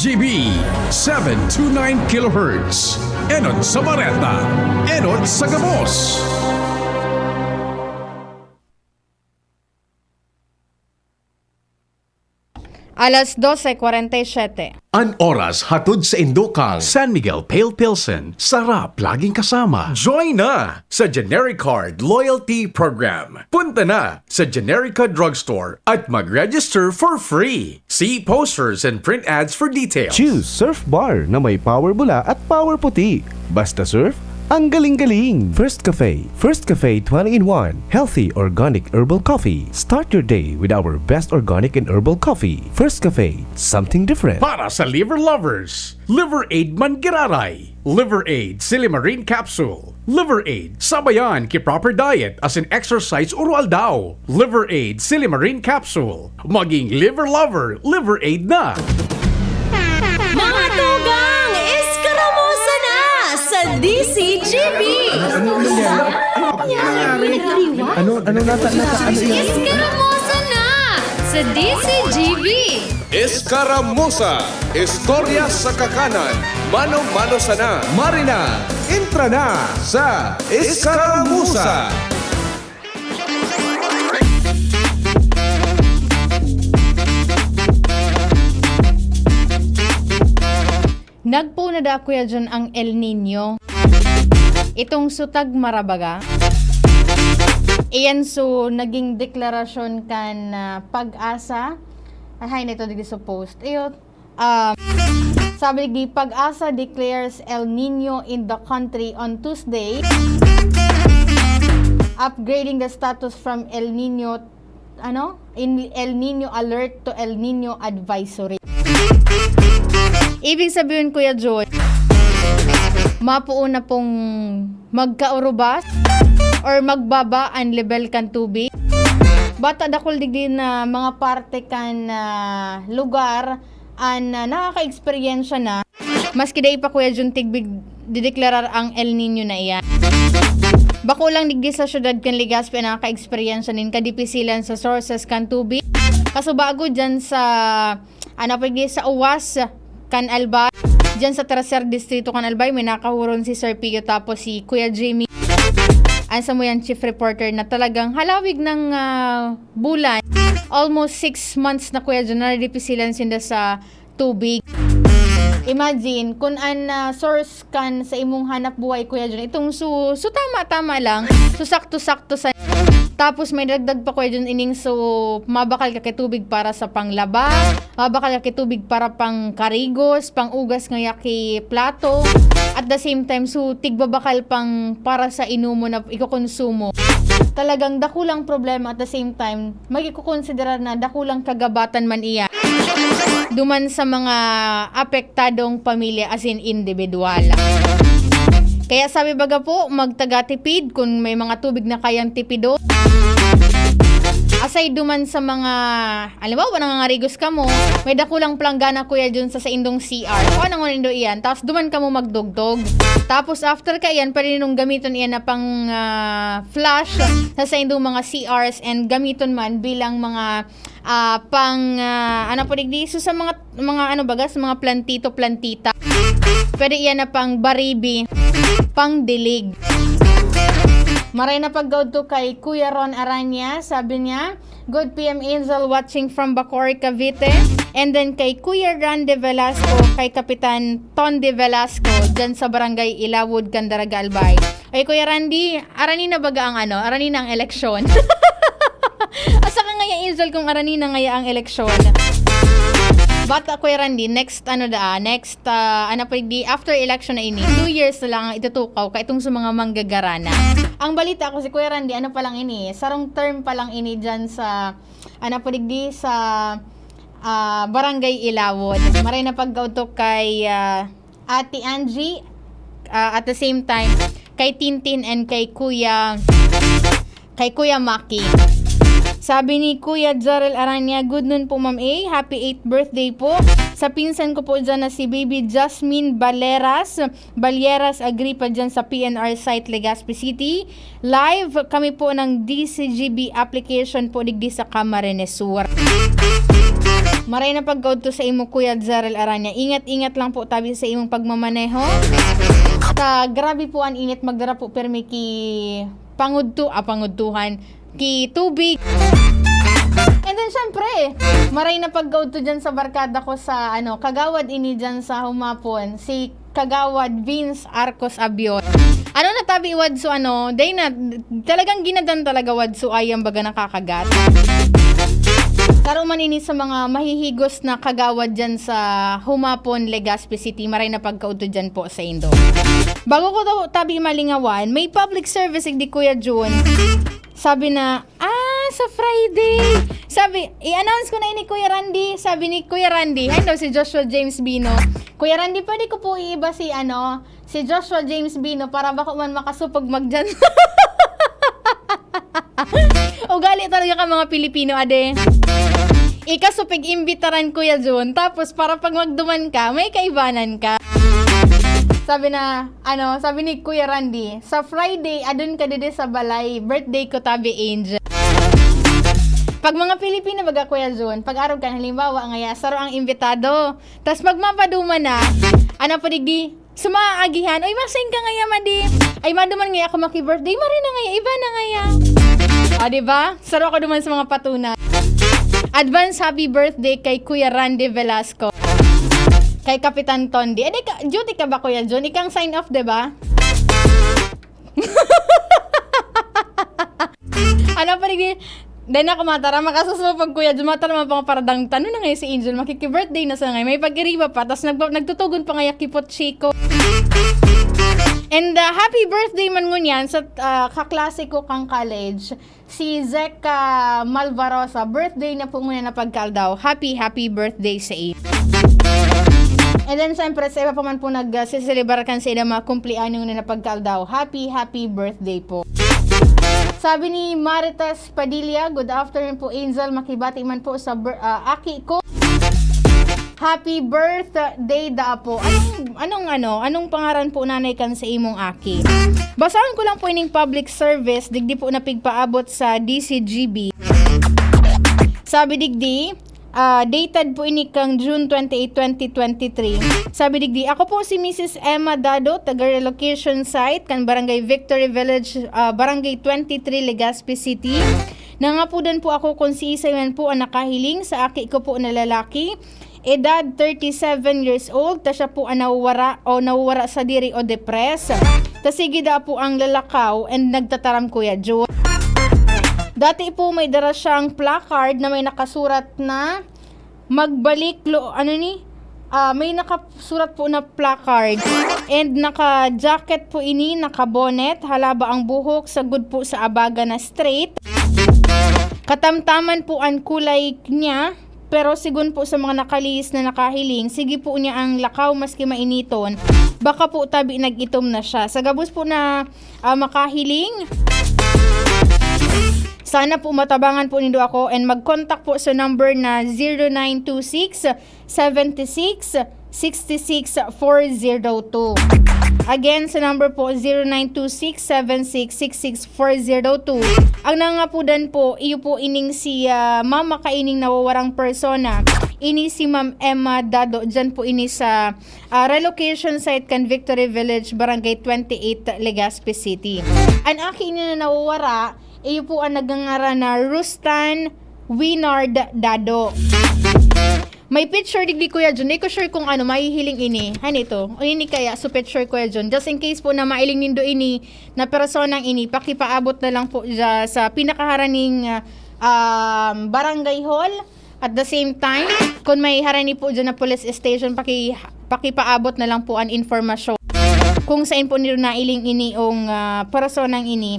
DCGB 729 kHz. Enod sa Bareta, Enod sa Gabos. Alas 12:47. An oras hatod sa Indokang San Miguel Pale Pilsen. Sarap laging kasama. Join na sa Genericard Loyalty Program. Punta na sa Generica Drugstore at mag-register for free. See posters and print ads for details. Choose Surf Bar na may power bula at power puti. Basta surf, ang galing-galing! First Cafe 20-in-1. Healthy organic herbal coffee. Start your day with our best organic and herbal coffee. First Cafe, something different. Para sa liver lovers, Liver Aid Mangiraray, Liver Aid Silimarine Capsule, Liver Aid Sabayan ki proper diet as in exercise urual daw, Liver Aid Silimarine Capsule. Maging liver lover, Liver Aid na! Mga tugang, eskaramosa na sa DCGB! Ano nata? Eskaramosa na sa DCGB! Escaramuza, Istorya sa Kakanan, Mano-Mano Sana. Marina, entra na sa Escaramuza! Nagpo na da kuya dyan ang El Nino. Itong sutag marabaga. Iyan so naging deklarasyon kan pag-asa. Ay, nito di sa post. Ayun. Sabi di pag-asa declares El Nino in the country on Tuesday, upgrading the status from El Nino in El Nino alert to El Nino advisory. Ibig sabihin, Kuya Joy, mapuo na pong magkaurubas or magbaba ang level kan tubig. Bata dakol digdi na mga parte kan lugar an nakaka-experience na maski day pa Kuya Jun tigbig dideklarar ang El Nino na iyan. Bako lang digdi sa syudad kan Legazpi nakaka-experience nin kadipisilan sa sources kan tubig. Kaso bago dyan sa sa Uwas kan Albay, dyan sa Tercer Distrito kan Albay, may nakahuron si Sir Pio tapos si Kuya Jamie. Ansa mo yan, chief reporter, na talagang halawig ng bulan. Almost 6 months na Kuya dyan, naridipisilan sila sa tubig. Imagine, kung an source kan sa imong hanap buhay Kuya dyan, itong so tama-tama lang, so sakto-sakto sa. Tapos may dagdag pa Kuya dyan ining so mabakal ka tubig para sa panglaba, mabakal ka tubig para pang karigos, pang ugas nga yaki plato. At the same time, so tigbabakal pang para sa inumo na ikokonsumo. Talagang dakulang problema at the same time, magikukonsiderar na dakulang kagabatan man iya. Duman sa mga apektadong pamilya as in individual. Kaya sabi baga po, magtagatipid kung may mga tubig na kayang tipido. Aside duman sa mga, alam mo, nangangarigos ka mo, may dakulang planggana Kuya dun sa indong CR. O, nangunin do iyan. Tapos duman ka mo magdugtog. Tapos after ka iyan, pwede nung gamiton iyan na pang flash sa indong mga CRs and gamiton man bilang mga so sa mga bagas, mga plantita. Pwede iyan na pang baribi, pang dilig. Maray na pag-go to kay Kuya Ron Aranya, sabi niya, Good PM Angel watching from Bacoor, Cavite. And then kay Kuya Randy Velasco, kay Kapitan Tondi Velasco, dyan sa Barangay Ilawod, Candaraga, Albay. Ay Kuya Randy, arani na baga ang arani na ang eleksyon. Asa ka nga yung Angel kung arani na nga ang eleksyon? Bata Kuya Randy, next after election na ini, 2 years na lang ang itutukaw ka itong sa mga manggagarana. Ang balita ko si Kuya Randy, pa lang ini, sarong term pa lang ini dyan sa, sa Barangay Ilawod. Maray na pag-gautok kay Ate Angie, at the same time, kay Tintin and kay Kuya Maki. Sabi ni Kuya Jarel Aranya, good noon po Ma'am A. Happy 8th birthday po. Sa pinsan ko po dyan na si Baby Jasmine Balyeras agree pa dyan sa PNR site Legazpi City. Live kami po ng DCGB application po digdi sa Camarines Sur. Maray na pagkaod to sa imo Kuya Zarel Aranya. Ingat-ingat lang po tabi sa imong pagmamaneho. Grabe po ang init magdara po permi ki pangudtuhan ki tubig. And then syempre, maray na pagkaod to dyan sa barkada ko sa kagawad ini dyan sa humapon, si Kagawad Vince Arcos Abion. Na tabi wadso day na talagang ginadan talaga wadso ayang baga nakakagat. Karon man ini sa mga mahihigos na kagawad dyan sa Humapon, Legazpi City, maray na pagkauto dyan po sa Indo. Bago ko tabi malingawan, may public service di Kuya June. Sabi na, sa Friday. Sabi, i-announce ko na ini Kuya Randy. Sabi ni Kuya Randy, hello si Joshua James Bino. Kuya Randy, pwede ko po iiba si Joshua James Bino para baka man makasupog magdyan. Ugali talaga ka mga Pilipino, ade. Ikasupig imbitaran Kuya Jun, tapos para pag magduman ka, may kaibanan ka. Sabi ni Kuya Randy, sa Friday, adun ka dede sa balay, birthday ko tabi Angel. Pag mga Pilipino baga Kuya Jun, pag araw ka, halimbawa, ngaya, saro ang imbitado, tas magmapaduma na, pa digdi, sumaagihan, oy, masing ka ngaya, madi. Ay, maduman ngaya ako maki-birthday, mari na ngaya, iba na ngaya. Diba? Saro ako duman sa mga patunay. Advance happy birthday kay Kuya Randy Velasco. Kay Kapitan Tondi. Duty ka ba Kuya John? Ikang sign off, diba? Pa rin? Dahil ako matara, makasusupag Kuya John. Matara mga pang paradang tanong na ngayon si Angel. Makiki-birthday na sa ngayon. May pag-iriba pa. Tapos nagtutugon pa ngayon kipot Chico. And happy birthday man ngunyan sa kaklase ko kang college. Si Zeka Malvarosa, birthday na po muna na pagkaldaw. Happy birthday sa iyo. And then siyempre sa iba pa man po nag-celebrakan sa mga kumplianyo na pagkaldaw. Happy birthday po. Sabi ni Marites Padilla, good afternoon po Angel, makibati man po sa aki ko. Happy birthday da po. Anong pangaran po nanay kan sa imong aki? Basahan ko lang po ining public service, digdi po napigpaabot sa DCGB. Sabi digdi, dated po ini kang June 28, 2023. Sabi digdi, ako po si Mrs. Emma Dado, taga relocation site kan Barangay Victory Village, Barangay 23, Legazpi City. Nangapudan po ako kung si isa man po ang nakahiling sa aki ko po na lalaki. Edad 37 years old, ta siya po ang nawawara sa diri o depress. Tasigi da po ang lalakaw and nagtataram Kuya Joe. Dati po may dara siyang placard na may nakasurat na magbalik may nakasurat po na placard and naka-jacket po ini, naka-bonnet, halaba ang buhok, sagud po sa abaga na straight. Katamtaman po ang kulay niya. Pero sigun po sa mga nakalihis na nakahiling, sige po niya ang lakaw maski mainiton, baka po tabi nag-itom na siya. Sa gabos po na makahiling, sana po matabangan po nindo ako and mag-contact po sa number na 0926 76 66 402. Again, sa number po 0926-7666-402. Ang nangapudan po, iyo po ining si mama kaining nawawarang persona. Ini si Ma'am Emma Dado. Diyan po ini sa relocation site kan Victory Village, Barangay 28, Legazpi City. Ang aki ini na nawawara, iyo po ang nagangara na Rustan Winard Dado. May picture digdi Kuya John. Hindi ko sure kung mahihiling ini. Hanito. O ini kaya so picture Kuya John. Just in case po na mailing nindo ini na personang ini, pakipaabot na lang po sa pinakaharaning barangay hall. At the same time, kung may harani po dyan na police station, pakipaabot na lang po ang informasyon. Kung saan po nilo nailing ini ang personang ini.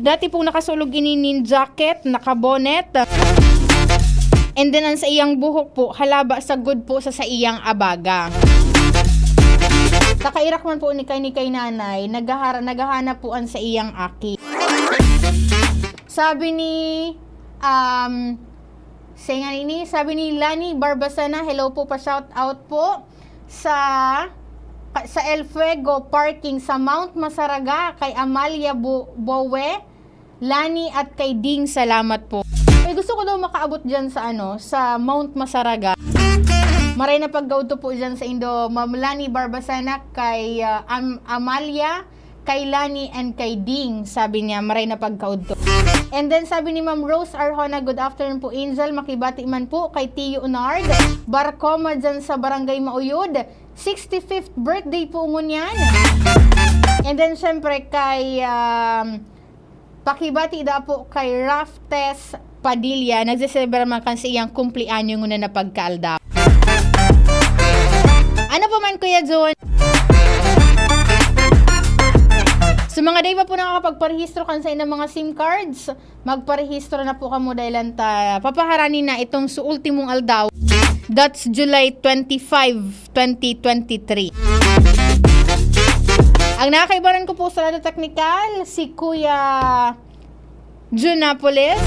Dati po nakasulog ini nin jacket, nakabonet. And then ang sa iyang buhok po, halaba sa good po sa iyang abaga. Takairak man po ni kay nanay, naghahanap po ang sa iyang aki. Sabi ni sabi ni Lani Barbasana, hello po, pa shout out po sa El Fuego parking sa Mount Masaraga kay Amalia Bowe, Lani at kay Ding, salamat po. May gusto ko daw makaabot dyan sa sa Mount Masaraga. Maray na paggaud po dyan sa Indo, Ma'am Lani Barbasana, kay Amalia, kay Lani, and kay Ding. Sabi niya, maray na paggaud to. And then sabi ni Ma'am Rose Arjona, good afternoon po Angel, makibati man po kay Tio Unard Barcoma dyan sa Barangay Mauyod. 65th birthday po ngunyan. And then syempre kay pakibati da po kay Raftes Padilla, nagsiselebra man kan sa iyang kumplianyo nguna na pagkalda. Ano pa man Kuya John? So mga day pa po nakakapagparehistro kan sa inang mga SIM cards, magparehistro na po kamo dahil ta papaharanin na itong sa ultimong aldaw. That's July 25, 2023. Ang nakakaibaran ko po sa Lado Technical, si Kuya Jun Napoles.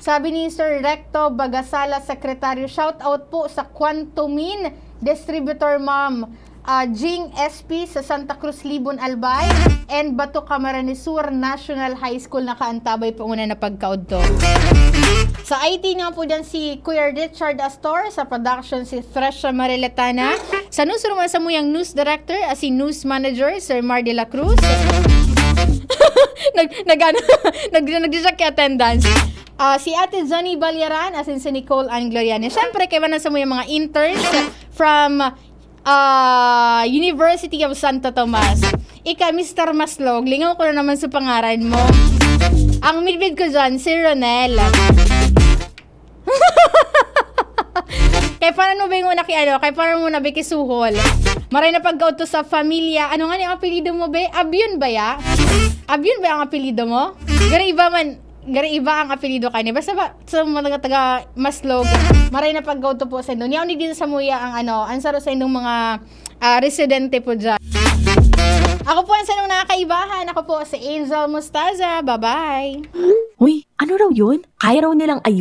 Sabi ni Sir Recto Bagasala, Sekretaryo, shout out po sa Quantumin Distributor Ma'am Jing SP sa Santa Cruz, Libon, Albay, and Bato Camarines Sur National High School, nakaantabay po muna na pagkaod to. Sa IT nga po dyan si Kuya Richard Astor, sa production si Thresha Mariletana, sa news room sa muyang news director as si news manager Sir Mar de la Cruz. Nag-check attendance. Si Ate Johnny Balyaran as in si Nicole Ann Gloriani. Siyempre kaya na sa muyang mga interns from University of Santo Tomas. Ika, Mr. Maslog, lingaw ko na naman sa pangaran mo. Ang midbid ko dyan, si Ronel. Kaya paano ba yung una kaya paano mo na ba kisuhol? Maray na pag-out to sa familia. Ano nga yung apelido mo ba? Abion ba ya? Abion ba ang apelido mo? Gari iba ang apelido kanya. Basta ba sa mga taga Maslog, maray na pag-out to po sa inyo. Niyaw ni dito sa muya ang ansaro sa inyong mga residente po dyan. Ako po ang sanong nakakaibahan. Ako po si Angel Mustaza. Bye-bye! Uy, ano raw yun? Kaya raw nilang ayun.